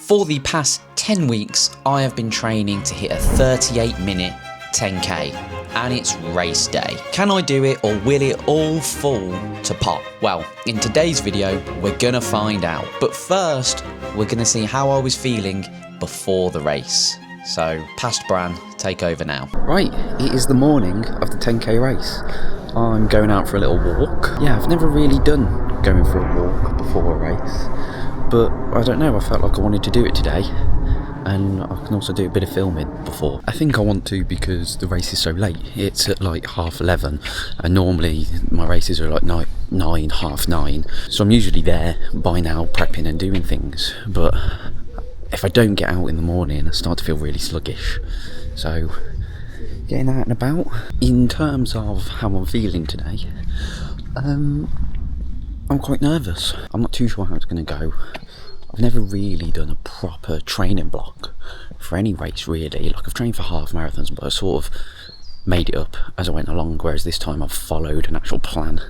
For the past 10 weeks, I have been training to hit a 38-minute 10k, and it's race day. Can I do it, or will it all fall to pot? Well, in today's video, we're gonna find out. But first, we're gonna see how I was feeling before the race. So, Past Bran, take over now. Right, it is the morning of the 10k race. I'm going out for a little walk. Yeah, I've never really done going for a walk before a race, but I don't know, I felt like I wanted to do it today, and I can also do a bit of filming before. I think I want to because the race is so late. It's at like 11:30, and normally my races are like 9, 9:30, so I'm usually there by now prepping and doing things, but if I don't get out in the morning I start to feel really sluggish. So getting out and about. In terms of how I'm feeling today, I'm quite nervous. I'm not too sure how it's going to go. I've never really done a proper training block for any race really. Like, I've trained for half marathons, but I sort of made it up as I went along, whereas this time I've followed an actual plan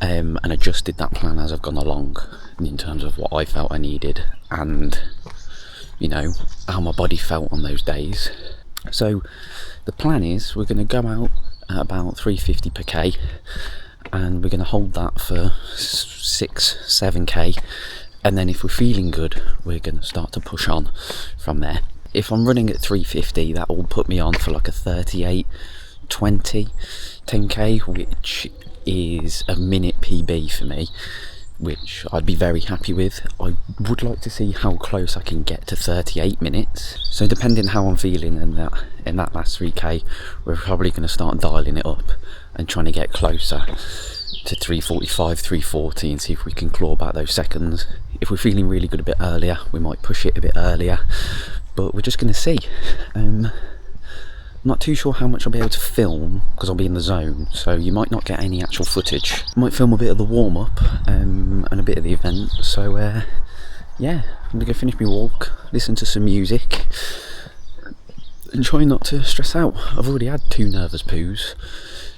and adjusted that plan as I've gone along in terms of what I felt I needed and, you know, how my body felt on those days. So the plan is we're going to go out at about 350 per k, and we're going to hold that for 6-7k, and then if we're feeling good we're going to start to push on from there. If I'm running at 350, that will put me on for like a 38:20 10k, which is a minute PB for me, which I'd be very happy with. I would like to see how close I can get to 38 minutes. So depending how I'm feeling in that last 3k, we're probably going to start dialing it up and trying to get closer to 3:45, 3:40 and see if we can claw back those seconds. If we're feeling really good a bit earlier, we might push it a bit earlier, but we're just going to see. I'm not too sure how much I'll be able to film because I'll be in the zone, so you might not get any actual footage. I might film a bit of the warm-up and a bit of the event. So yeah, I'm going to go finish my walk, listen to some music and try not to stress out. I've already had 2 nervous poos.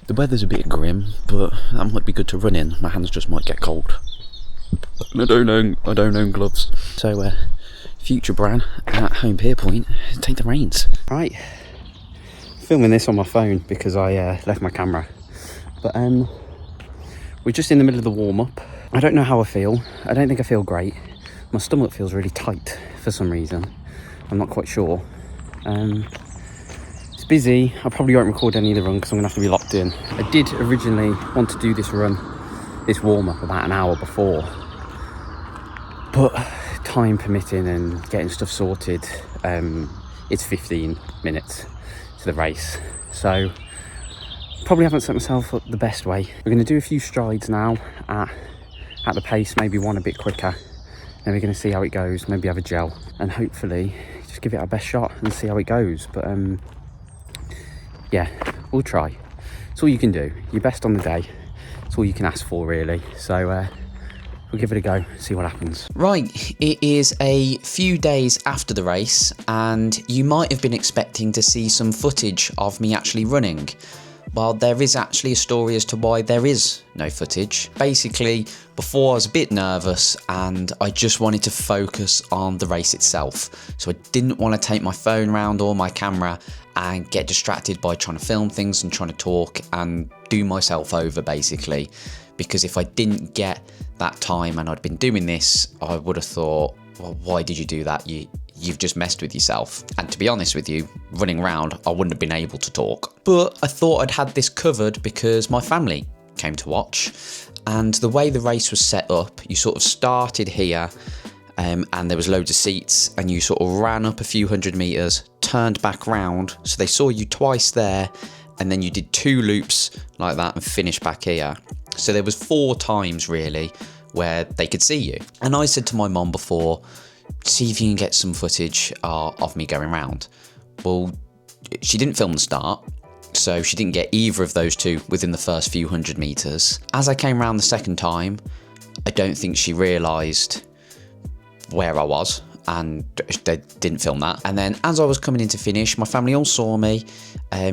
The weather's a bit grim, but that might be good to run in. My hands just might get cold. And I don't own gloves. So future Bran at Home Pierpoint, take the reins. Right. Filming this on my phone because I left my camera, but we're just in the middle of the warm-up. I don't know how I feel. I don't think I feel great. My stomach feels really tight for some reason. I'm not quite sure. It's busy. I probably won't record any of the run because I'm gonna have to be locked in. I did originally want to do this warm-up about an hour before, but time permitting and getting stuff sorted, it's 15 minutes to the race, so probably haven't set myself up the best way. We're going to do a few strides now at the pace, maybe one a bit quicker, then we're going to see how it goes, maybe have a gel and hopefully just give it our best shot and see how it goes. But yeah, we'll try. It's all you can do, your best on the day. It's all you can ask for really, so we'll give it a go, see what happens. Right, it is a few days after the race, and you might have been expecting to see some footage of me actually running. Well, there is actually a story as to why there is no footage. Basically, before I was a bit nervous and I just wanted to focus on the race itself. So I didn't want to take my phone around or my camera and get distracted by trying to film things and trying to talk and do myself over basically. Because if I didn't get that time and I'd been doing this, I would have thought, well, why did you do that? You've just messed with yourself. And to be honest with you, running around, I wouldn't have been able to talk. But I thought I'd had this covered because my family came to watch. And the way the race was set up, you sort of started here and there was loads of seats, and you sort of ran up a few hundred meters, turned back round. So they saw you twice there, and then you did 2 loops like that and finished back here. So there was 4 times really where they could see you. And I said to my mom before, see if you can get some footage of me going round. Well, she didn't film the start, so she didn't get either of those 2 within the first few hundred meters. As I came round the second time, I don't think she realised where I was, and they didn't film that. And then as I was coming in to finish, my family all saw me.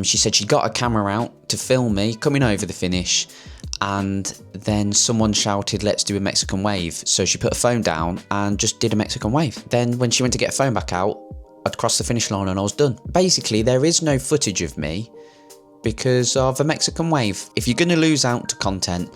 She said she got a camera out to film me coming over the finish, and then someone shouted, "Let's do a Mexican wave." So she put her phone down and just did a Mexican wave. Then when she went to get her phone back out, I'd crossed the finish line and I was done. Basically, there is no footage of me because of a Mexican wave. If you're going to lose out to content,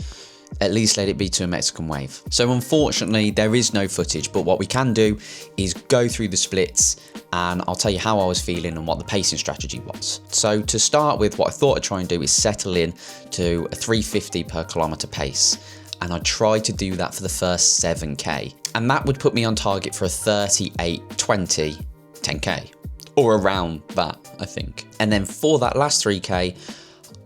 at least let it be to a Mexican wave. So unfortunately, there is no footage, but what we can do is go through the splits and I'll tell you how I was feeling and what the pacing strategy was. So to start with, what I thought I'd try and do is settle in to a 350 per kilometre pace. And I tried to do that for the first 7k. And that would put me on target for a 38:20 10k. Or around that, I think. And then for that last 3k,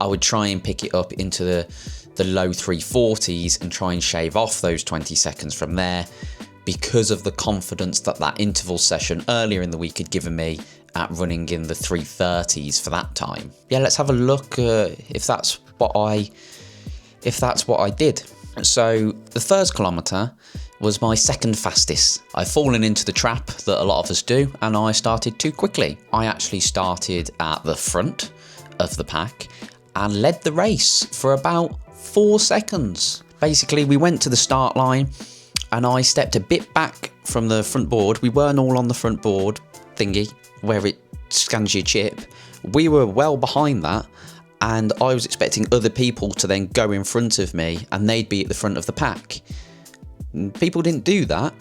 I would try and pick it up into the low 340s and try and shave off those 20 seconds from there, because of the confidence that that interval session earlier in the week had given me at running in the 330s for that time. Yeah, let's have a look if that's what I did. So the first kilometre was my second fastest. I've fallen into the trap that a lot of us do, and I started too quickly. I actually started at the front of the pack and led the race for about 4 seconds. Basically, we went to the start line and I stepped a bit back from the front board. We weren't all on the front board thingy where it scans your chip. We were well behind that, and I was expecting other people to then go in front of me and they'd be at the front of the pack. People didn't do that.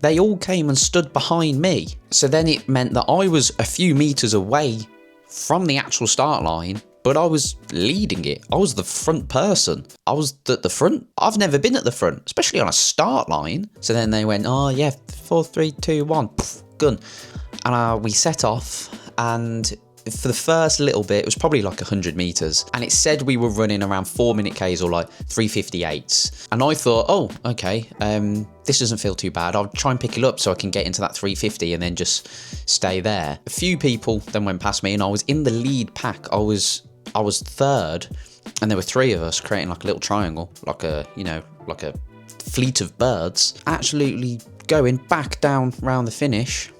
They all came and stood behind me. So then it meant that I was a few meters away from the actual start line, but I was leading it. I was the front person. I was at the front. I've never been at the front, especially on a start line. So then they went, "Oh yeah, 4, 3, 2, 1, poof, gun." And we set off, and for the first little bit, it was probably like 100 meters, and it said we were running around 4-minute Ks or like 3:58s. And I thought, oh, okay, this doesn't feel too bad. I'll try and pick it up so I can get into that 350 and then just stay there. A few people then went past me, and I was in the lead pack. I was third, and there were 3 of us creating like a little triangle, like a fleet of birds, absolutely going back down round the finish,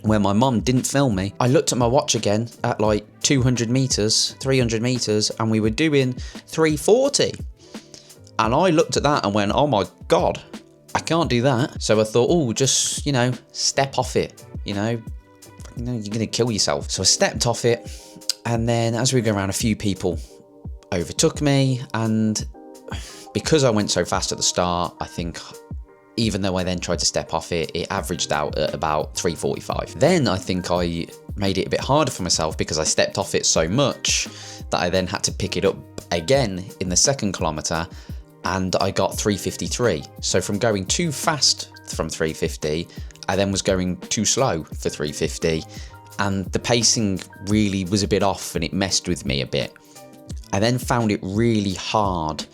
where my mum didn't film me. I looked at my watch again at like 200 meters, 300 meters, and we were doing 340. And I looked at that and went, oh my God, I can't do that. So I thought, oh, just, step off it, you're going to kill yourself. So I stepped off it, and then as we go around, a few people overtook me, and because I went so fast at the start, I think even though I then tried to step off it, it averaged out at about 3:45. Then I think I made it a bit harder for myself because I stepped off it so much that I then had to pick it up again in the second kilometre, and I got 3:53. So from going too fast from 3:50, I then was going too slow for 3:50, and the pacing really was a bit off and it messed with me a bit. I then found it really hard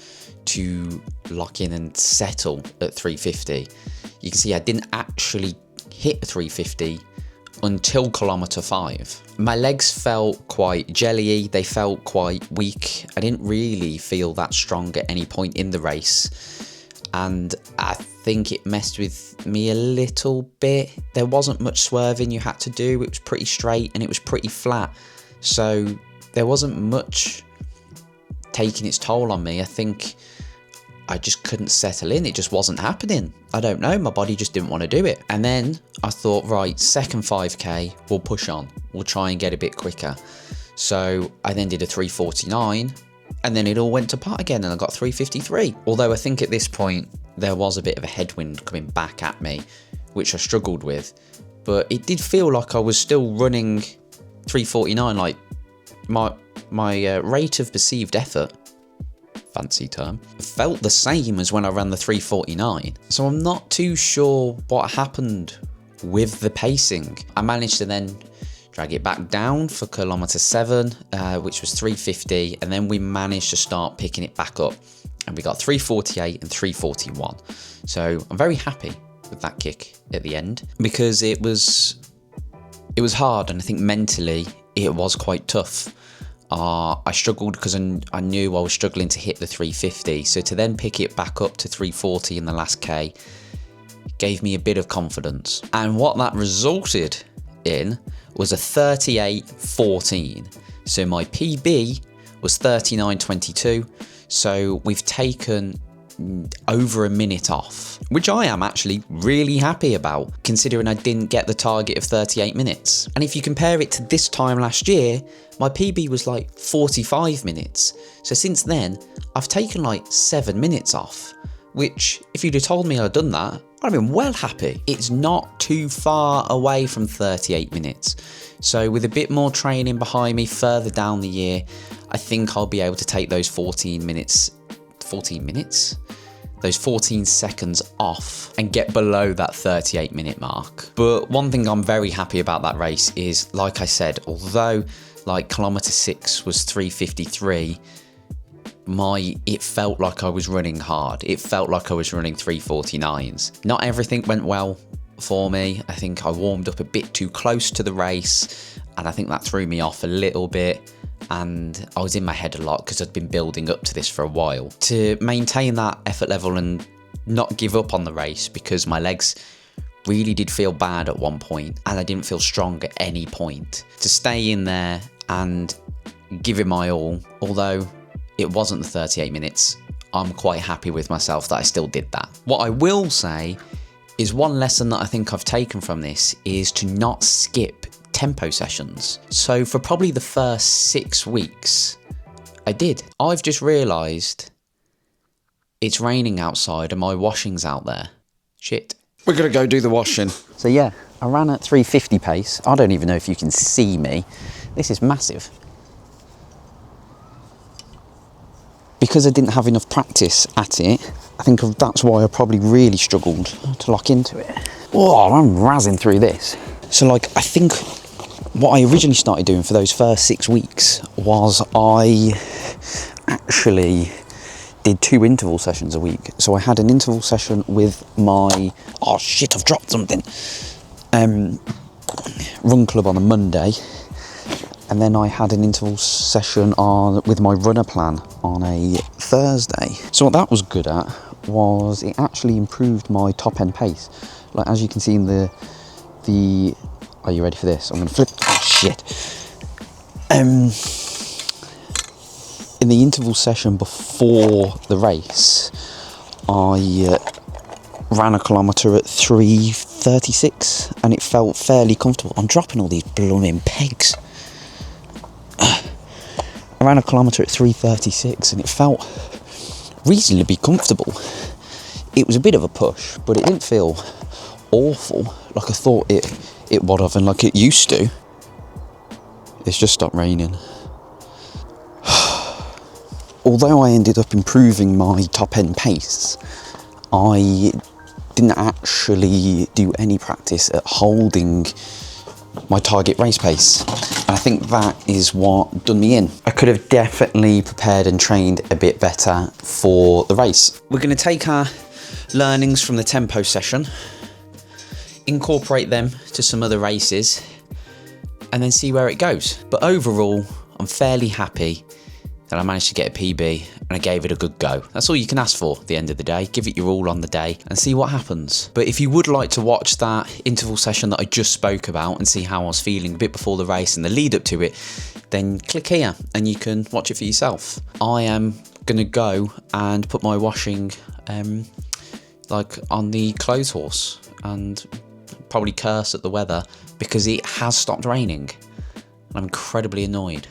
to lock in and settle at 3:50. You can see I didn't actually hit 3:50 until kilometre 5. My legs felt quite jelly-y, they felt quite weak. I didn't really feel that strong at any point in the race, and I think it messed with me a little bit. There wasn't much swerving you had to do. It was pretty straight and it was pretty flat, so there wasn't much taking its toll on me. I think I just couldn't settle in. It just wasn't happening. I don't know, my body just didn't want to do it. And then I thought, right, second 5k, we'll push on. We'll try and get a bit quicker. So I then did a 3:49, and then it all went to pot again and I got 3:53. Although I think at this point there was a bit of a headwind coming back at me, which I struggled with. But it did feel like I was still running 3:49, like my rate of perceived effort, fancy term, felt the same as when I ran the 3:49. So I'm not too sure what happened with the pacing. I managed to then drag it back down for kilometre 7, which was 3:50, and then we managed to start picking it back up, and we got 3:48 and 3:41. So I'm very happy with that kick at the end, because it was hard, and I think mentally it was quite tough. I struggled because I knew I was struggling to hit the 3:50, so to then pick it back up to 3:40 in the last K gave me a bit of confidence. And what that resulted in was a 38:14. So my PB was 39:22, So we've taken over a minute off, which I am actually really happy about, considering I didn't get the target of 38 minutes. And if you compare it to this time last year, my PB was like 45 minutes. So since then, I've taken like 7 minutes off, which if you'd have told me I'd done that, I'd have been well happy. It's not too far away from 38 minutes. So with a bit more training behind me further down the year, I think I'll be able to take those 14 seconds off and get below that 38 minute mark. But one thing I'm very happy about that race is, like I said, although like kilometer 6 was 3:53, it felt like I was running hard. It felt like I was running 3:49s. Not everything went well for me. I think I warmed up a bit too close to the race, and I think that threw me off a little bit. And I was in my head a lot because I'd been building up to this for a while. To maintain that effort level and not give up on the race, because my legs really did feel bad at one point and I didn't feel strong at any point. To stay in there and give it my all, although it wasn't the 38 minutes, I'm quite happy with myself that I still did that. What I will say is one lesson that I think I've taken from this is to not skip tempo sessions. So for probably the first 6 weeks, I did. I've just realised it's raining outside and my washing's out there. Shit. We're gonna go do the washing. So yeah, I ran at 3:50 pace. I don't even know if you can see me. This is massive. Because I didn't have enough practice at it, I think that's why I probably really struggled to lock into it. Oh, I'm razzing through this. So like, I think what I originally started doing for those first 6 weeks was I actually did 2 interval sessions a week. So I had an interval session with my, oh shit, I've dropped something, run club on a Monday. And then I had an interval session with my runner plan on a Thursday. So what that was good at was it actually improved my top end pace. Like, as you can see in the are you ready for this? I'm gonna flip, oh shit. In the interval session before the race, I ran a kilometre at 3:36 and it felt fairly comfortable. I'm dropping all these blooming pegs. I ran a kilometre at 3:36 and it felt reasonably comfortable. It was a bit of a push, but it didn't feel awful like I thought it would have and like it used to. It's just stopped raining. Although I ended up improving my top end pace, I didn't actually do any practice at holding my target race pace. And I think that is what done me in. I could have definitely prepared and trained a bit better for the race. We're going to take our learnings from the tempo session, incorporate them to some other races, and then see where it goes. But overall, I'm fairly happy that I managed to get a PB and I gave it a good go. That's all you can ask for at the end of the day. Give it your all on the day and see what happens. But if you would like to watch that interval session that I just spoke about and see how I was feeling a bit before the race and the lead up to it, then click here and you can watch it for yourself. I am gonna go and put my washing like on the clothes horse and probably curse at the weather because it has stopped raining. I'm incredibly annoyed.